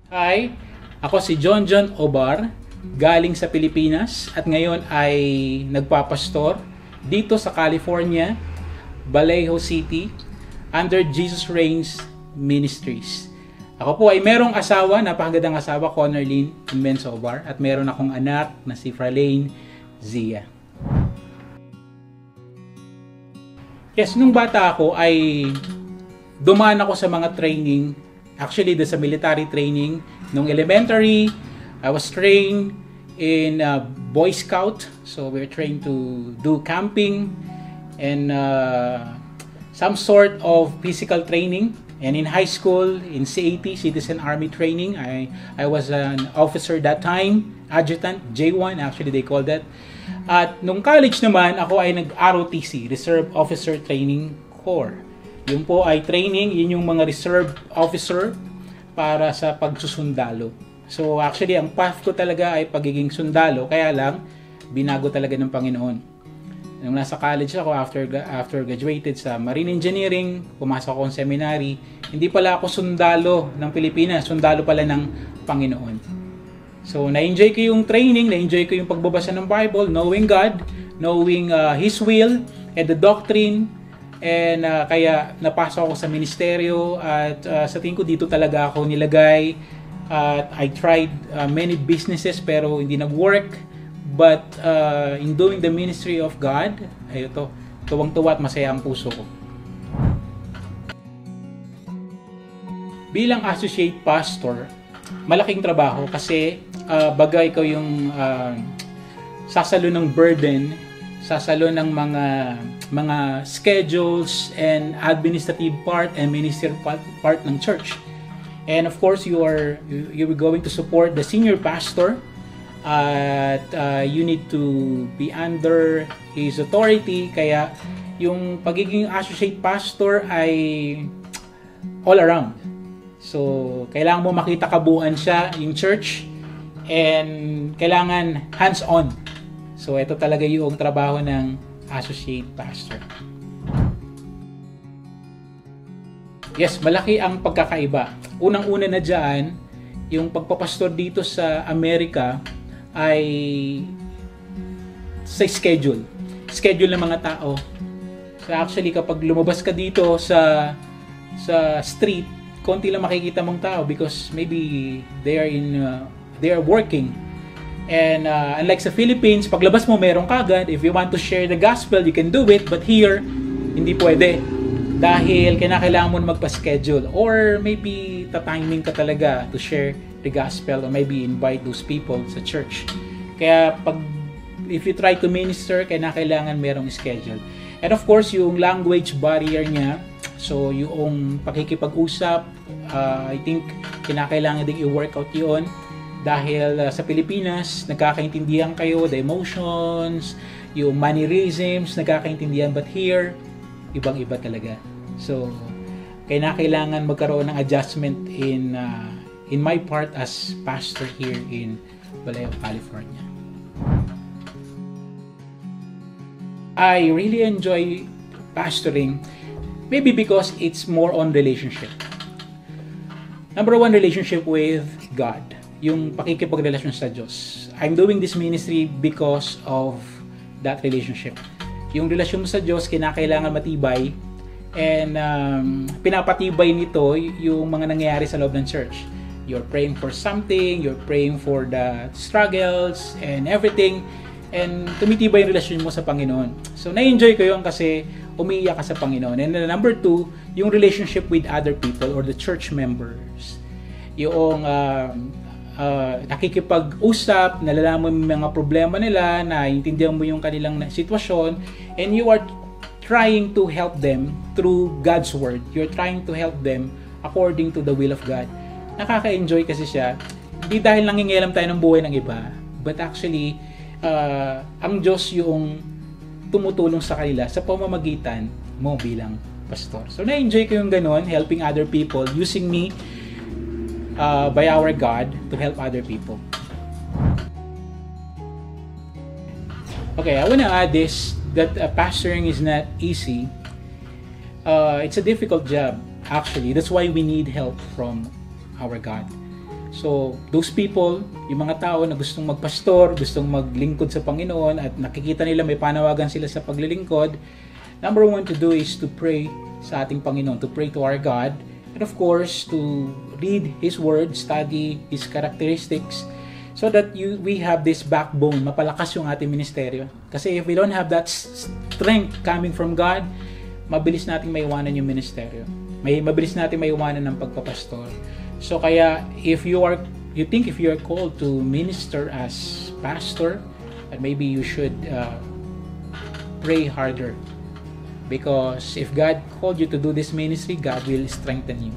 Hi, ako si John Obar, galing sa Pilipinas at ngayon ay nagpapastor dito sa California, Vallejo City, under Jesus Reigns Ministries. Ako po ay merong asawa, napakagandang asawa, Connerlyn Inmenso Obar, at meron akong anak na si Fralane Zia. Yes, nung bata ako ay dumaan ako sa mga training. Actually, sa military training. Nung elementary, I was trained in Boy Scout. So, we're trained to do camping and some sort of physical training. And in high school, in CAT, Citizen Army Training, I was an officer that time, adjutant, J1, actually they call that. At nung college naman, ako ay nag-ROTC, Reserve Officer Training Corps. Yun po ay training, yun yung mga reserve officer para sa pagsusundalo. So actually, ang path ko talaga ay pagiging sundalo, kaya lang, binago talaga ng Panginoon. Nung nasa college ako, after graduated sa Marine Engineering, pumasok ako sa seminary, hindi pala ako sundalo ng Pilipinas, sundalo pala ng Panginoon. So na-enjoy ko yung training, na-enjoy ko yung pagbabasa ng Bible, knowing God, knowing His will, and the doctrine. And kaya napasok ako sa ministeryo at sa tingin ko dito talaga ako nilagay. I tried many businesses pero hindi nag-work. But in doing the ministry of God, ay ito, tuwang-tuwa at masaya ang puso ko. Bilang associate pastor, malaking trabaho kasi bagay ko yung sasalo ng burden, sasalo ng mga schedules and administrative part and ministerial part ng church. And of course, you're going to support the senior pastor at you need to be under his authority. Kaya yung pagiging associate pastor ay all around. So, kailangan mo makita kabuuan siya, yung church, and kailangan hands-on. So, ito talaga yung trabaho ng associate pastor. Yes, malaki ang pagkakaiba. Unang-una na dyan, yung pagpapastor dito sa Amerika ay sa schedule. Schedule ng mga tao. So actually, kapag lumabas ka dito sa street, konti lang makikita mong tao because maybe they are working. And unlike sa Philippines, paglabas mo meron kagad. If you want to share the gospel, you can do it. But here, hindi pwede. Dahil kailangan mo na magpa-schedule. Or maybe tatiming ka talaga to share the gospel or maybe invite those people sa church. Kaya if you try to minister, kailangan merong schedule. And of course, yung language barrier niya, so yung pakikipag-usap, I think kailangan din i-workout yun. Dahil sa Pilipinas, nagkakaintindihan kayo, the emotions, yung mannerisms, nagkakaintindihan. But here, ibang-iba talaga. So, kailangan magkaroon ng adjustment in my part as pastor here in Vallejo, California. I really enjoy pastoring, maybe because it's more on relationship. Number one, relationship with God. Yung pakikipagrelasyon sa Diyos. I'm doing this ministry because of that relationship. Yung relasyon mo sa Diyos, kailangan matibay, and pinapatibay nito yung mga nangyayari sa loob ng church. You're praying for something, you're praying for the struggles and everything, and tumitibay yung relasyon mo sa Panginoon. So, na-enjoy ko yun kasi umiiyak ka sa Panginoon. And number two, yung relationship with other people or the church members. Yung nakikipag-usap, nalalaman mo yung mga problema nila, naiintindihan mo yung kanilang sitwasyon, and you are trying to help them through God's Word. You're trying to help them according to the will of God. Nakaka-enjoy kasi siya. Hindi dahil nangingialam tayo ng buhay ng iba, but actually, ang Diyos yung tumutulong sa kanila sa pamamagitan mo bilang pastor. So, na-enjoy ko yung ganun, helping other people, using me by our God to help other people. Okay, I want to add this, that pastoring is not easy. It's a difficult job, actually. That's why we need help from our God. So, those people, yung mga tao na gustong magpastor, gustong maglingkod sa Panginoon at nakikita nila may panawagan sila sa paglilingkod, number one to do is to pray sa ating Panginoon, to pray to our God, and of course, to read His Word, study His characteristics, so that we have this backbone, mapalakas yung ating ministeryo. Kasi if we don't have that strength coming from God, mabilis nating maiwanan yung ministeryo. Mabilis nating maiwanan ng pagpapastor. So kaya if you think if you are called to minister as pastor, and maybe you should pray harder, because if God called you to do this ministry, God will strengthen you.